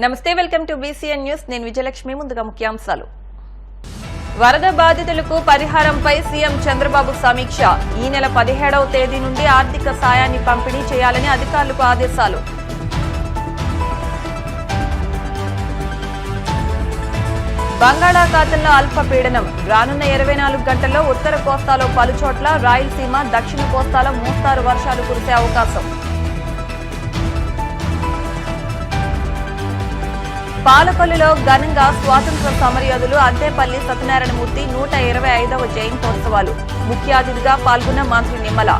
నమస్తే, welcome to BCN news. నేను విజయలక్ష్మి. ముందుగా ముఖ్యాంశాలు. వరద బాధితులకు పరిహారంపై సీఎం చంద్రబాబు సమీక్ష. ఈ నెల 17వ తేదీ నుండి ఆర్థిక సాయాన్ని పంపిణీ చేయాలని అధికారులకు ఆదేశాలు. బంగాళాఖాతంలో అల్పపీడనం. రానున్న 24 గంటల్లో ఉత్తర కోస్తాలో పలుచోట్ల, రాయలసీమ, దక్షిణ కోస్తాలో మోస్తారు వర్షాలు కురిసే అవకాశం. పాలకొల్లులో ఘనంగా స్వాతంత్ర సమరయోధులు అద్దేపల్లి సత్యనారాయణమూర్తి 125వ జయంతోత్సవాలు. ముఖ్య అతిథిగా పాల్గొన్న మంత్రి నిమ్మల.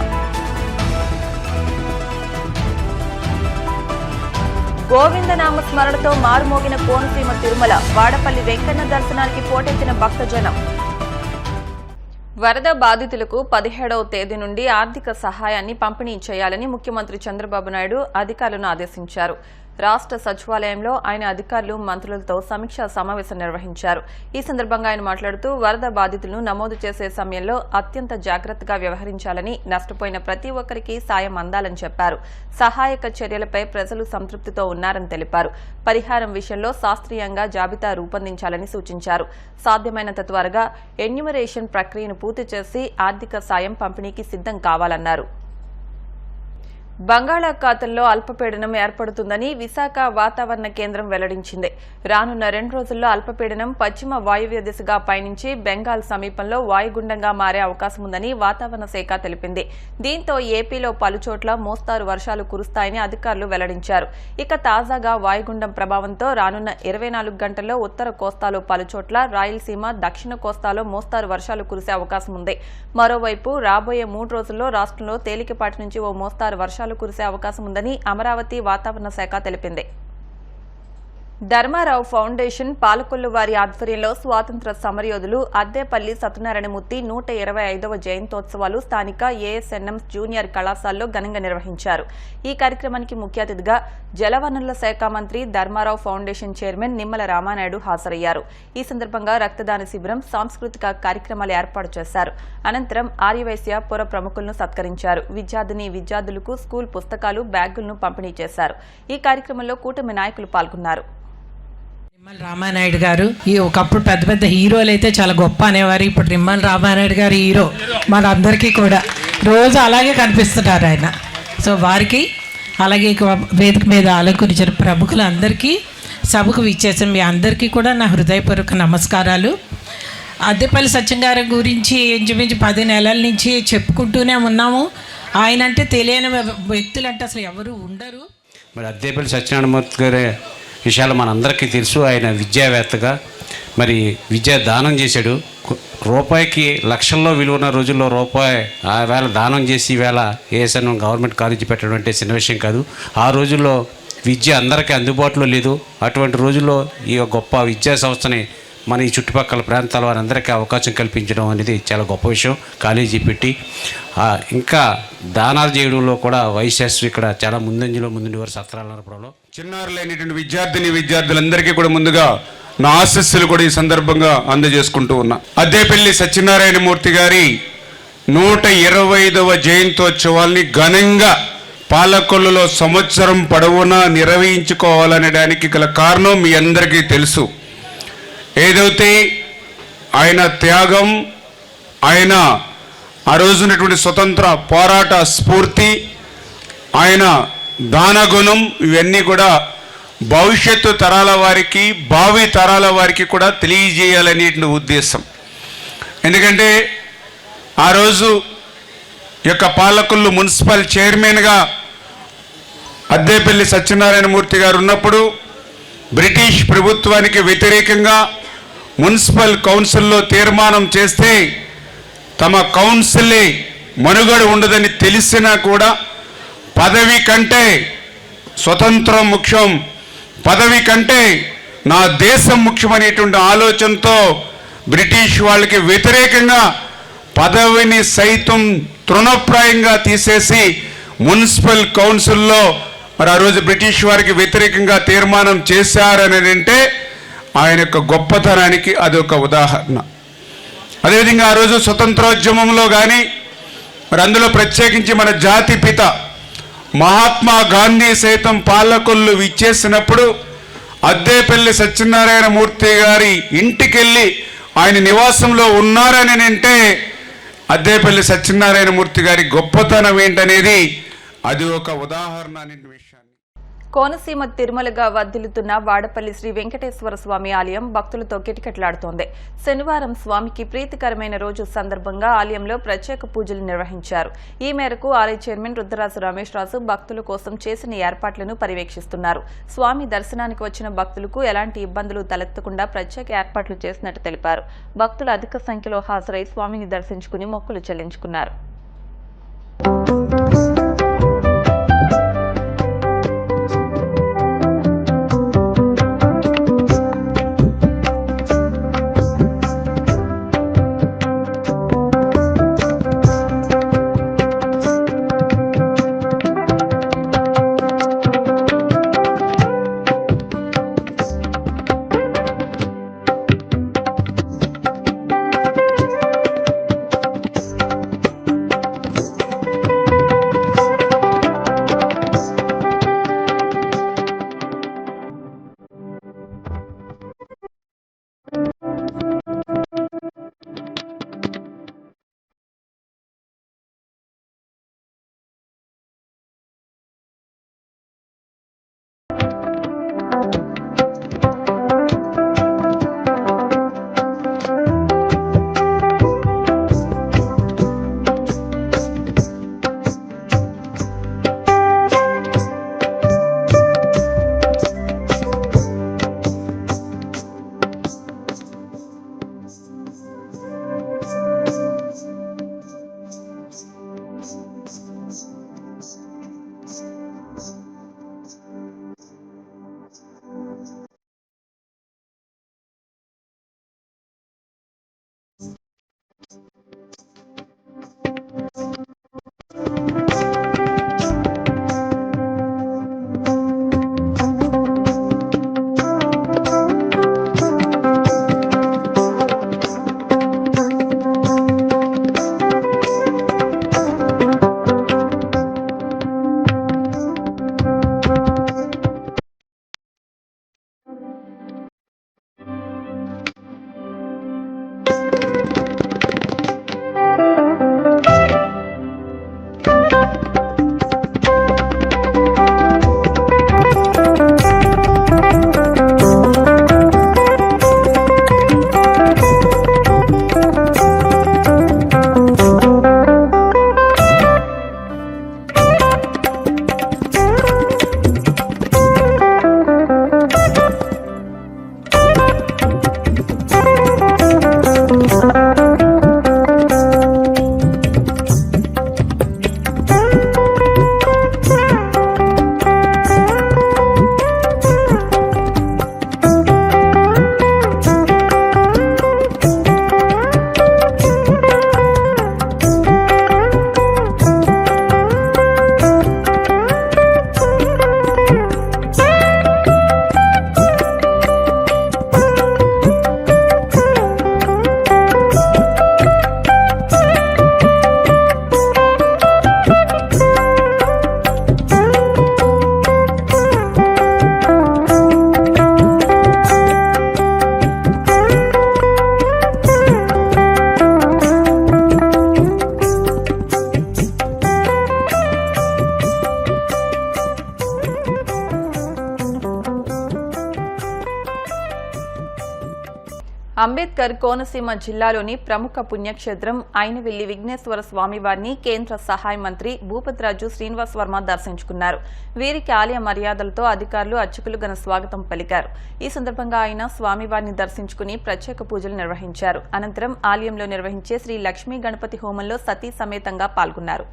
గోవిందనామ స్మరణతో మారుమోగిన కోనసీమ తిరుమల. వాడపల్లి వెంకన్న దర్శనానికి పోటెత్తిన భక్తజనం. వరద బాధితులకు 17వ తేదీ నుండి ఆర్థిక సహాయాన్ని పంపిణీ చేయాలని ముఖ్యమంత్రి చంద్రబాబు నాయుడు అధికారులను ఆదేశించారు. రాష్ట్ర సచివాలయంలో ఆయన అధికారులు, మంత్రులతో సమీక్షా సమావేశం నిర్వహించారు. ఈ సందర్భంగా ఆయన మాట్లాడుతూ వరద బాధితులను నమోదు చేసే సమయంలో అత్యంత జాగ్రత్తగా వ్యవహరించాలని, నష్టపోయిన ప్రతి ఒక్కరికి సాయం అందాలని చెప్పారు. సహాయక చర్యలపై ప్రజలు సంతృప్తితో ఉన్నారని తెలిపారు. పరిహారం విషయంలో శాస్త్రీయంగా జాబితా రూపొందించాలని సూచించారు. సాధ్యమైనంత త్వరగా ఎన్యూమరేషన్ ప్రక్రియను పూర్తి చేసి ఆర్థిక సాయం పంపిణీకి సిద్దం కావాలన్నారు. బంగాళాఖాతంలో అల్పపీడనం ఏర్పడుతుందని విశాఖ వాతావరణ కేంద్రం వెల్లడించింది. రానున్న 2 రోజుల్లో అల్పపీడనం పశ్చిమ వాయువ్య దిశగా పయనించి బెంగాల్ సమీపంలో వాయుగుండంగా మారే అవకాశం ఉందని వాతావరణ శాఖ తెలిపింది. దీంతో ఏపీలో పలుచోట్ల మోస్తారు వర్షాలు కురుస్తాయని అధికారులు వెల్లడించారు. ఇక తాజాగా వాయుగుండం ప్రభావంతో రానున్న 24 గంటల్లో ఉత్తర కోస్తాలో పలుచోట్ల, రాయలసీమ, దక్షిణ కోస్తాలో మోస్తారు వర్షాలు కురిసే అవకాశం ఉంది. మరోవైపు రాబోయే 3 రోజుల్లో రాష్ట్రంలో తేలికపాటి నుంచి ఓ మోస్తారు వర్షాలు కురిసే అవకాశం ఉందని అమరావతి వాతావరణ శాఖ తెలిపింది. ధర్మారావు ఫౌండేషన్ పాలకొల్లు వారి ఆధ్వర్యంలో స్వాతంత్ర సమరయోధులు అద్దేపల్లి సత్యనారాయణమూర్తి 125వ జయంతోత్సవాలు స్థానిక ASNM జూనియర్ కళాశాలలో ఘనంగా నిర్వహించారు. ఈ కార్యక్రమానికి ముఖ్య అతిథిగా జలవనరుల శాఖ మంత్రి, ధర్మారావు ఫౌండేషన్ చైర్మన్ నిమ్మల రామానాయుడు హాజరయ్యారు. ఈ సందర్భంగా రక్తదాన శిబిరం, సాంస్కృతిక కార్యక్రమాలు ఏర్పాటు చేశారు. అనంతరం ఆర్యవైశ్య పుర ప్రముఖులను సత్కరించారు. విద్యార్థులకు స్కూల్ పుస్తకాలు, బ్యాగులను పంపిణీ చేశారు. ఈ కార్యక్రమంలో కూటమి నాయకులు పాల్గొన్నారు. నిమ్మల రామానాయుడు గారు ఒకప్పుడు పెద్ద పెద్ద హీరోలు అయితే చాలా గొప్ప అనేవారు. ఇప్పుడు నిమ్మల రామానాయుడు గారు హీరో మనందరికీ కూడా రోజు అలాగే కనిపిస్తున్నారు ఆయన. సో వారికి, అలాగే వేదిక మీద అలంకరించిన ప్రముఖులందరికీ, సభకు విచ్చేసిన మీ అందరికీ కూడా నా హృదయపూర్వక నమస్కారాలు. అద్దేపల్లి సత్యం గారి గురించి ఇంచుమించు 10 నెలల నుంచి చెప్పుకుంటూనే ఉన్నాము. ఆయన అంటే తెలియని వ్యక్తులు అంటే అసలు ఎవరు ఉండరు. మరి అద్దేపల్లి సత్యనారాయణమూర్తి గారి విషయాలు మనందరికీ తెలుసు. ఆయన విద్యావేత్తగా మరి విద్యా దానం చేశాడు. రూపాయికి లక్షల్లో విలువన్న రోజుల్లో రూపాయి ఆ వేళ దానం చేసి ఈవేళ ASNM గవర్నమెంట్ కాలేజీ పెట్టడం అంటే చిన్న విషయం కాదు. ఆ రోజుల్లో విద్య అందరికీ అందుబాటులో లేదు. అటువంటి రోజుల్లో ఈ గొప్ప విద్యా సంస్థని మన ఈ చుట్టుపక్కల ప్రాంతాల వారందరికీ అవకాశం కల్పించడం అనేది చాలా గొప్ప విషయం. కాలేజీ పెట్టి ఇంకా దానాలు చేయడంలో కూడా వైశాస్త్రి ఇక్కడ చాలా ముందుండి సత్రాలు నడపడంలో చిన్నారులైనటువంటి విద్యార్థులందరికీ కూడా ముందుగా నా ఆశీస్సులు కూడా ఈ సందర్భంగా అందజేసుకుంటూ ఉన్నా. అద్దేపల్లి సత్యనారాయణమూర్తి గారి 125వ జయంతోత్సవాల్ని ఘనంగా పాలకొల్లులో సంవత్సరం పొడవునా నిర్వహించుకోవాలనడానికి గల కారణం మీ అందరికీ తెలుసు. ఏదైతే ఆయన త్యాగం, ఆయన ఆ రోజునటువంటి స్వతంత్ర పోరాట స్ఫూర్తి, ఆయన దానగుణం, ఇవన్నీ కూడా భవిష్యత్తు తరాల వారికి, భావి తరాల వారికి కూడా తెలియజేయాలనేటువంటి ఉద్దేశం. ఎందుకంటే ఆ రోజు యొక్క పాలకొల్లు మున్సిపల్ చైర్మన్గా అద్దేపల్లి సత్యనారాయణమూర్తి గారు ఉన్నప్పుడు బ్రిటిష్ ప్రభుత్వానికి వ్యతిరేకంగా మున్సిపల్ కౌన్సిల్లో తీర్మానం చేస్తే తమ కౌన్సిలే మనుగడ ఉండదని తెలిసినా కూడా పదవి కంటే స్వతంత్రం ముఖ్యం, పదవి కంటే నా దేశం ముఖ్యమనేటువంటి ఆలోచనతో బ్రిటిష్ వాళ్ళకి వ్యతిరేకంగా పదవిని సైతం తృణప్రాయంగా తీసేసి మున్సిపల్ కౌన్సిల్లో మరి ఆ రోజు బ్రిటిష్ వారికి వ్యతిరేకంగా తీర్మానం చేశారని అంటే ఆయన యొక్క గొప్పతనానికి అదొక ఉదాహరణ. అదేవిధంగా ఆ రోజు స్వతంత్రోద్యమంలో కానీ మరి అందులో ప్రత్యేకించి మన జాతి పిత మహాత్మా గాంధీ సైతం పాలకొల్లు విచ్చేసినప్పుడు అద్దేపల్లి సత్యనారాయణ మూర్తి గారి ఇంటికెళ్ళి ఆయన నివాసంలో ఉన్నారని అంటే అద్దేపల్లి సత్యనారాయణ మూర్తి గారి గొప్పతనం ఏంటనేది అది ఒక ఉదాహరణ అనే విషయాన్ని. కోనసీమ తిరుమలగా వర్ధిల్లుతున్న వాడపల్లి శ్రీ వెంకటేశ్వర స్వామి ఆలయం భక్తులతో కిటకిటలాడుతోంది. శనివారం స్వామికి ప్రీతికరమైన రోజు సందర్భంగా ఆలయంలో ప్రత్యేక పూజలు నిర్వహించారు. ఈ మేరకు ఆలయ చైర్మన్ రుద్రరాజు రమేష్ రాజు భక్తుల కోసం చేసిన ఏర్పాట్లను పర్యవేక్షిస్తున్నారు. స్వామి దర్శనానికి వచ్చిన భక్తులకు ఎలాంటి ఇబ్బందులు తలెత్తకుండా ప్రత్యేక ఏర్పాట్లు చేసినట్టు తెలిపారు. భక్తులు అధిక సంఖ్యలో హాజరై స్వామిని దర్శించుకుని మొక్కులు చెల్లించుకున్నారు. అంబేద్కర్ కోనసీమ జిల్లాలోని ప్రముఖ పుణ్యక్షేత్రం ఐనవిల్లి విఘ్నేశ్వర స్వామివారిని కేంద్ర సహాయ మంత్రి భూపతిరాజు శ్రీనివాస్ వర్మ దర్శించుకున్నారు. వీరికి ఆలయ మర్యాదలతో అధికారులు అర్చకులు ఘన స్వాగతం పలికారు. ఈ సందర్భంగా ఆయన స్వామివారిని దర్శించుకుని ప్రత్యేక పూజలు నిర్వహించారు. అనంతరం ఆలయంలో నిర్వహించే శ్రీ లక్ష్మీ గణపతి హోమంలో సతీ సమేతంగా పాల్గొన్నారు.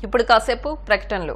ఇప్పుడు కాసేపు ప్రకటనలు.